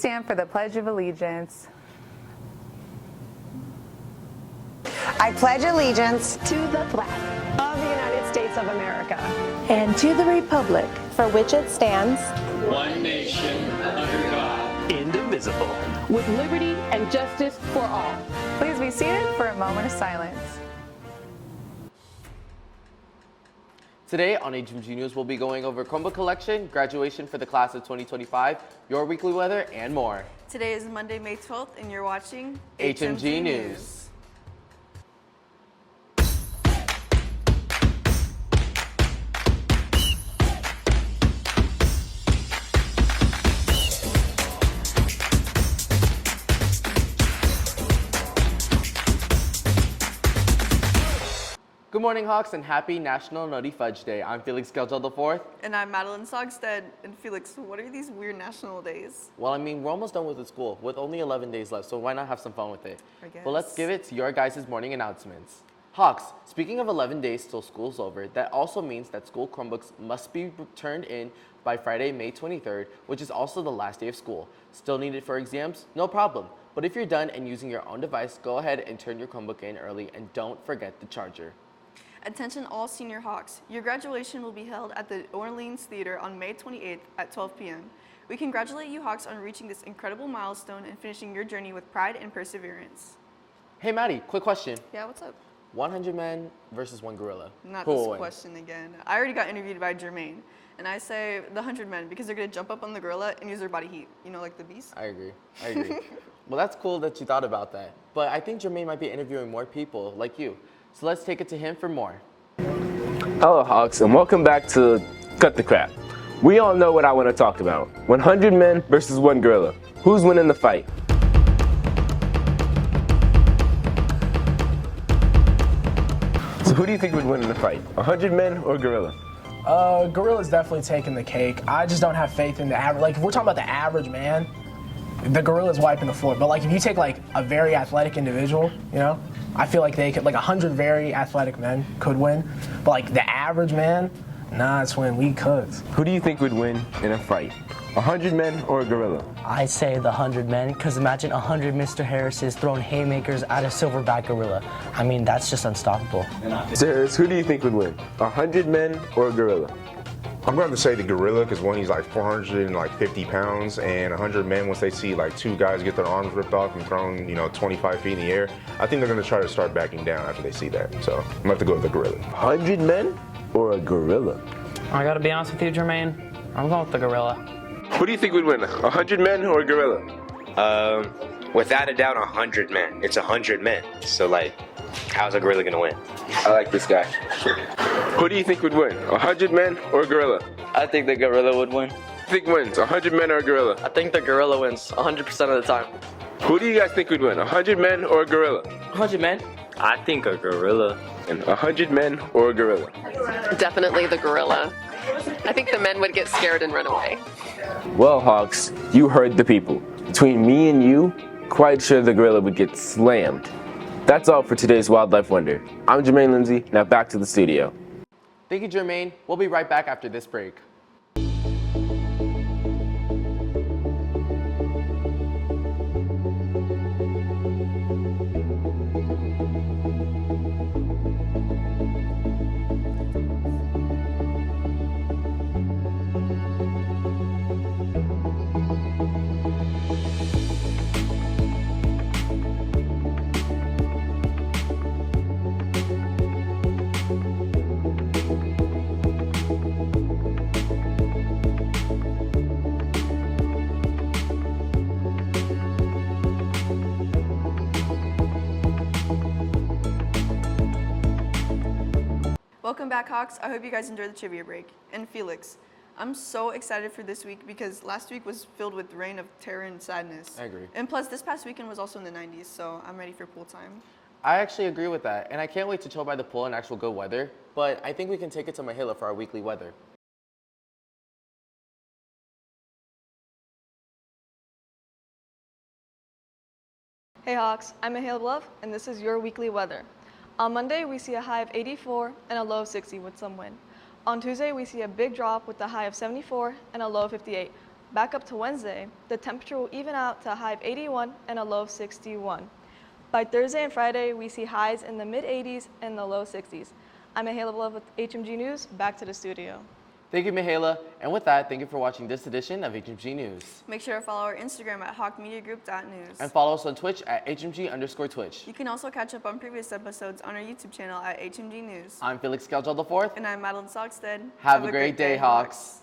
stand for the Pledge of Allegiance. I pledge allegiance to the flag of the United States of America and to the republic for which it stands, one nation, under God, indivisible, with liberty and justice for all. Please be seated for a moment of silence. Today on HMG News, we'll be going over Chromebook collection, graduation for the class of 2025, your weekly weather, and more. Today is Monday, May 12th, and you're watching HMG News. Good morning, Hawks, and happy National Nutty Fudge Day. I'm Felix Gelgel IV. And I'm Madeline Sogstead. And Felix, what are these weird national days? Well, I mean, we're almost done with the school with only 11 days left, so why not have some fun with it? I guess. But let's give it to your guys' morning announcements. Hawks, speaking of 11 days till school's over, that also means that school Chromebooks must be turned in by Friday, May 23rd, which is also the last day of school. Still need it for exams? No problem. But if you're done and using your own device, go ahead and turn your Chromebook in early and don't forget the charger. Attention all senior Hawks. Your graduation will be held at the Orleans Theater on May 28th at 12 p.m. We congratulate you Hawks on reaching this incredible milestone and finishing your journey with pride and perseverance. Hey Maddie, quick question. Yeah, what's up? 100 men versus one gorilla. Not Who will this win? question again. I already got interviewed by Jermaine, and I say the 100 men because they're gonna jump up on the gorilla and use their body heat. You know, like the beast? I agree. Well, that's cool that you thought about that. But I think Jermaine might be interviewing more people like you. So let's take it to him for more. Hello, Hawks, and welcome back to Cut the Crap. We all know what I want to talk about. 100 men versus one gorilla. Who's winning the fight? So who do you think would win in the fight? 100 men or gorilla? Gorilla's definitely taking the cake. I just don't have faith in the average. Like, if we're talking about the average man, the gorilla's wiping the floor. But like, if you take like a very athletic individual, you know, I feel like they could, like 100 very athletic men could win. But like the average man, nah, it's when we cooks. Who do you think would win in a fight? 100 men or a gorilla? I say the 100 men, because imagine 100 Mr. Harris's throwing haymakers at a silverback gorilla. I mean, that's just unstoppable. So Harris, who do you think would win? 100 men or a gorilla? I'm going to say the gorilla because one, he's like 450 pounds, and 100 men, once they see like two guys get their arms ripped off and thrown, 25 feet in the air, I think they're going to try to start backing down after they see that. So I'm going to have to go with the gorilla. 100 men or a gorilla? I got to be honest with you, Jermaine. I'm going with the gorilla. Who do you think would win? 100 men or a gorilla? Without a doubt, 100 men. It's 100 men. So like, how's a gorilla going to win? I like this guy. Who do you think would win? 100 men or a gorilla? I think the gorilla would win. Who do you think wins? 100 men or a gorilla? I think the gorilla wins 100% of the time. Who do you guys think would win? 100 men or a gorilla? 100 men? I think a gorilla. And 100 men or a gorilla? Definitely the gorilla. I think the men would get scared and run away. Well, Hawks, you heard the people. Between me and you, quite sure the gorilla would get slammed. That's all for today's Wildlife Wonder. I'm Jermaine Lindsay, now back to the studio. Thank you, Jermaine. We'll be right back after this break. Welcome back, Hawks. I hope you guys enjoyed the trivia break. And Felix, I'm so excited for this week because last week was filled with reign of terror and sadness. I agree. And plus, this past weekend was also in the 90s, so I'm ready for pool time. I actually agree with that, and I can't wait to chill by the pool in actual good weather, but I think we can take it to Mahila for our weekly weather. Hey Hawks, I'm Mahila Love, and this is your weekly weather. On Monday, we see a high of 84 and a low of 60 with some wind. On Tuesday, we see a big drop with a high of 74 and a low of 58. Back up to Wednesday, the temperature will even out to a high of 81 and a low of 61. By Thursday and Friday, we see highs in the mid-80s and the low 60s. I'm Mihaela Love with HMG News. Back to the studio. Thank you, Mihaela. And with that, thank you for watching this edition of HMG News. Make sure to follow our Instagram at hawkmediagroup.news. And follow us on Twitch at HMG_Twitch. You can also catch up on previous episodes on our YouTube channel at HMG News. I'm Felix Calgel IV. And I'm Madeline Sockstead. Have a great day, Hawks.